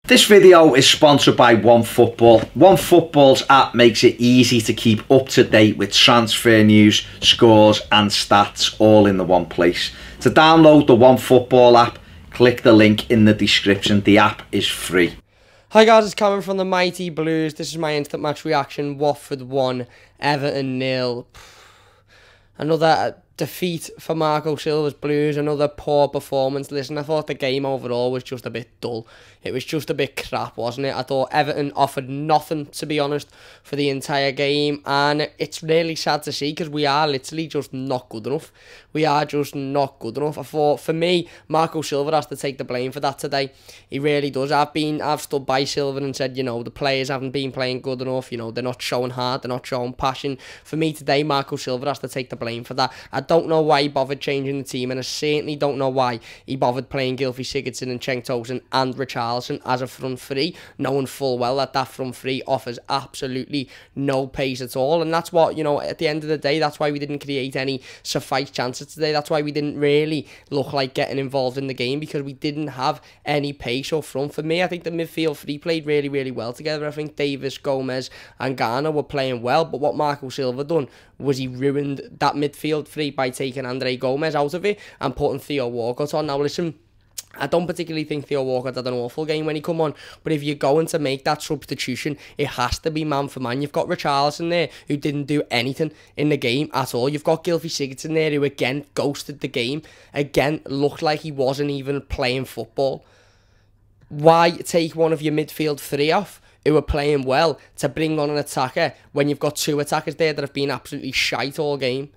This video is sponsored by OneFootball. OneFootball's app makes it easy to keep up to date with transfer news, scores and stats all in the one place. To download the OneFootball app, click the link in the description. The app is free. Hi guys, it's Cameron from the Mighty Blues. This is my instant match reaction. Watford 1, Everton 0. Another defeat for Marco Silva's Blues, another poor performance. Listen, I thought the game overall was just a bit dull. It was just a bit crap, wasn't it? I thought Everton offered nothing, to be honest, for the entire game, and it's really sad to see because we are literally just not good enough. We are just not good enough. I thought, for me, Marco Silva has to take the blame for that today. He really does. I've stood by Silva and said, you know, the players haven't been playing good enough. You know, they're not showing heart, they're not showing passion. For me today, Marco Silva has to take the blame for that. I don't know why he bothered changing the team, and I certainly don't know why he bothered playing Gylfi Sigurdsson and Cenk Tosun and Richarlison as a front three, knowing full well that that front three offers absolutely no pace at all. And that's what, you know, at the end of the day, that's why we didn't create any suffice chances today. That's why we didn't really look like getting involved in the game, because we didn't have any pace up front. For me, I think the midfield three played really, really well together. I think Davis, Gomez and Garner were playing well, but what Marco Silva done was he ruined that midfield three by taking Andre Gomez out of it and putting Theo Walcott on. Now listen, I don't particularly think Theo Walcott had an awful game when he come on, but if you're going to make that substitution, it has to be man for man. You've got Richarlison there, who didn't do anything in the game at all. You've got Gylfi Sigurdsson there, who again ghosted the game. Again, looked like he wasn't even playing football. Why take one of your midfield three off, who are playing well, to bring on an attacker when you've got two attackers there that have been absolutely shite all game?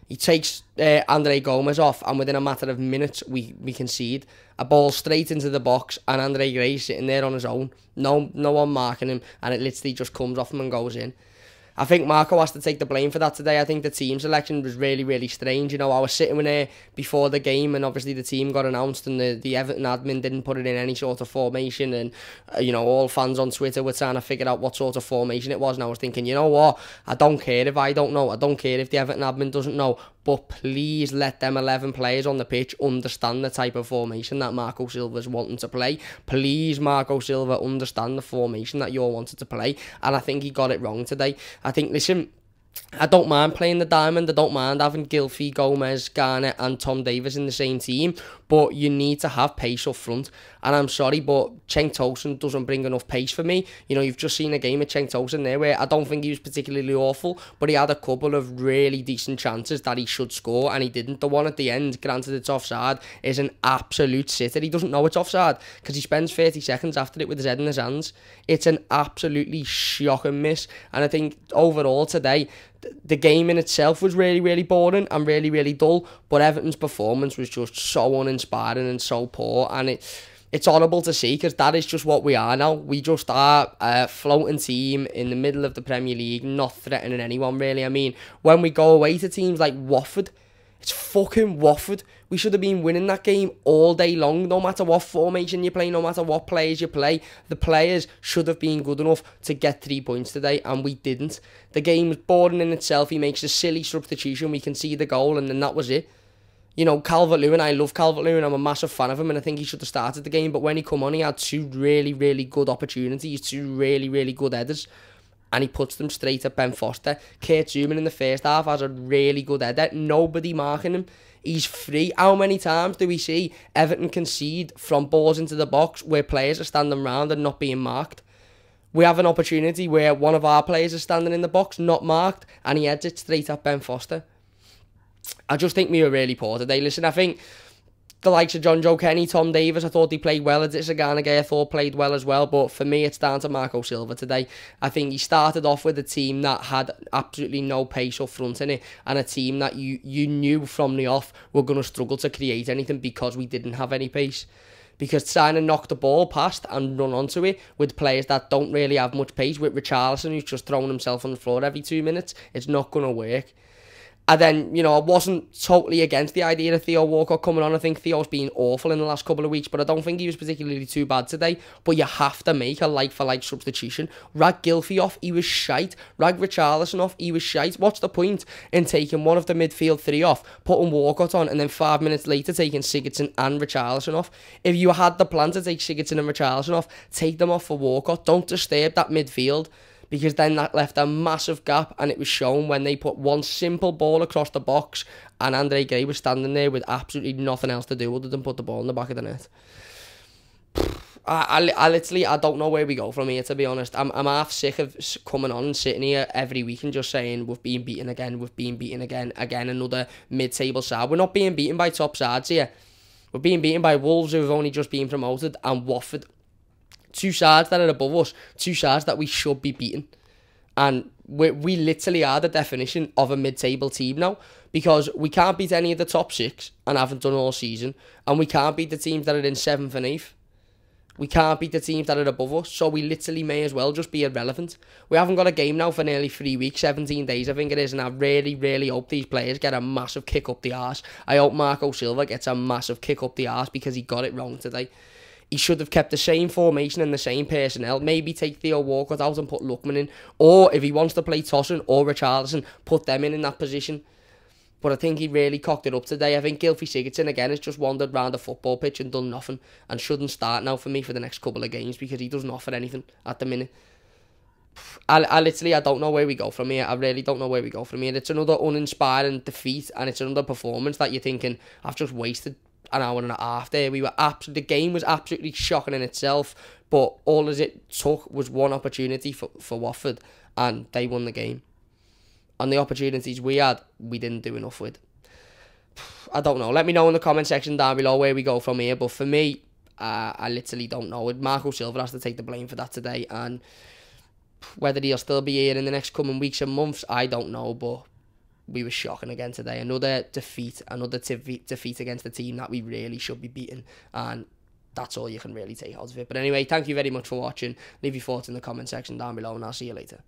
He takes Andre Gomez off, and within a matter of minutes, we concede. A ball straight into the box, and Andre Gray sitting there on his own. No one marking him, and it literally just comes off him and goes in. I think Marco has to take the blame for that today. I think the team selection was really, really strange. You know, I was sitting there before the game, and obviously the team got announced, and the Everton admin didn't put it in any sort of formation, and you know, all fans on Twitter were trying to figure out what sort of formation it was, and I was thinking, you know what, I don't care if I don't know, I don't care if the Everton admin doesn't know, but please let them 11 players on the pitch understand the type of formation that Marco Silva's wanting to play. Please, Marco Silva, understand the formation that you're wanting to play. And I think he got it wrong today. I think, listen, I don't mind playing the diamond. I don't mind having Gylfi, Gomez, Garner and Tom Davies in the same team, but you need to have pace up front. And I'm sorry, but Cenk Tosun doesn't bring enough pace for me. You know, you've just seen a game of Cenk Tosun there where I don't think he was particularly awful, but he had a couple of really decent chances that he should score, and he didn't. The one at the end, granted it's offside, is an absolute sitter. He doesn't know it's offside because he spends 30 seconds after it with his head in his hands. It's an absolutely shocking miss. And I think overall today, the game in itself was really, really boring and really, really dull, but Everton's performance was just so uninspiring and so poor, and it's horrible to see, because that is just what we are now. We just are a floating team in the middle of the Premier League, not threatening anyone really. I mean, when we go away to teams like Watford, it's fucking Watford. We should have been winning that game all day long, no matter what formation you play, no matter what players you play. The players should have been good enough to get 3 points today, and we didn't. The game was boring in itself. He makes a silly substitution. We can see the goal, and then that was it. You know, Calvert-Lewin, I love Calvert-Lewin. I'm a massive fan of him, and I think he should have started the game. But when he come on, he had two really, really good opportunities, two really, really good headers, and he puts them straight at Ben Foster. Kurt Zouma in the first half has a really good header. Nobody marking him. He's free. How many times do we see Everton concede from balls into the box where players are standing around and not being marked? We have an opportunity where one of our players is standing in the box, not marked, and he heads it straight at Ben Foster. I just think we were really poor today. Listen, I think the likes of John Joe Kenny, Tom Davies, I thought he played well. Garner, I thought played well as well. But for me, it's down to Marco Silva today. I think he started off with a team that had absolutely no pace up front in it, and a team that you knew from the off were going to struggle to create anything because we didn't have any pace. Because trying to knock the ball past and run onto it with players that don't really have much pace, with Richarlison, who's just throwing himself on the floor every 2 minutes, it's not going to work. And then, I wasn't totally against the idea of Theo Walcott coming on. I think Theo's been awful in the last couple of weeks, but I don't think he was particularly too bad today. But you have to make a like-for-like substitution. Rag Gylfi off, he was shite. Rag Richarlison off, he was shite. What's the point in taking one of the midfield three off, putting Walcott on, and then 5 minutes later taking Sigurdsson and Richarlison off? If you had the plan to take Sigurdsson and Richarlison off, take them off for Walcott. Don't disturb that midfield. Because then that left a massive gap, and it was shown when they put one simple ball across the box and Andre Gray was standing there with absolutely nothing else to do other than put the ball in the back of the net. I literally, I don't know where we go from here, to be honest. I'm half sick of coming on and sitting here every week and just saying we've been beaten again, again another mid-table side. We're not being beaten by top sides here. We're being beaten by Wolves, who have only just been promoted, and Watford. Two sides that are above us, two sides that we should be beating. And we literally are the definition of a mid-table team now, because we can't beat any of the top six and haven't done all season, and we can't beat the teams that are in 7th and 8th. We can't beat the teams that are above us, so we literally may as well just be irrelevant. We haven't got a game now for nearly 3 weeks, 17 days I think it is, and I really, really hope these players get a massive kick up the arse. I hope Marco Silva gets a massive kick up the arse because he got it wrong today. He should have kept the same formation and the same personnel. Maybe take Theo Walcott out and put Lookman in. Or if he wants to play Tosin or Richarlison, put them in that position. But I think he really cocked it up today. I think Gylfi Sigurdsson again has just wandered around the football pitch and done nothing, and shouldn't start now for me for the next couple of games because he doesn't offer anything at the minute. I literally, I don't know where we go from here. I really don't know where we go from here. It's another uninspiring defeat, and it's another performance that you're thinking, I've just wasted an hour and a half there. The game was absolutely shocking in itself, but all as it took was one opportunity for Watford, and they won the game. And the opportunities we had, we didn't do enough with. I don't know. Let me know in the comment section down below where we go from here. But for me, I literally don't know. Marco Silva has to take the blame for that today, and whether he'll still be here in the next coming weeks and months, I don't know. But we were shocking again today. Another defeat against the team that we really should be beating, and that's all you can really take out of it. But anyway, thank you very much for watching. Leave your thoughts in the comment section down below, and I'll see you later.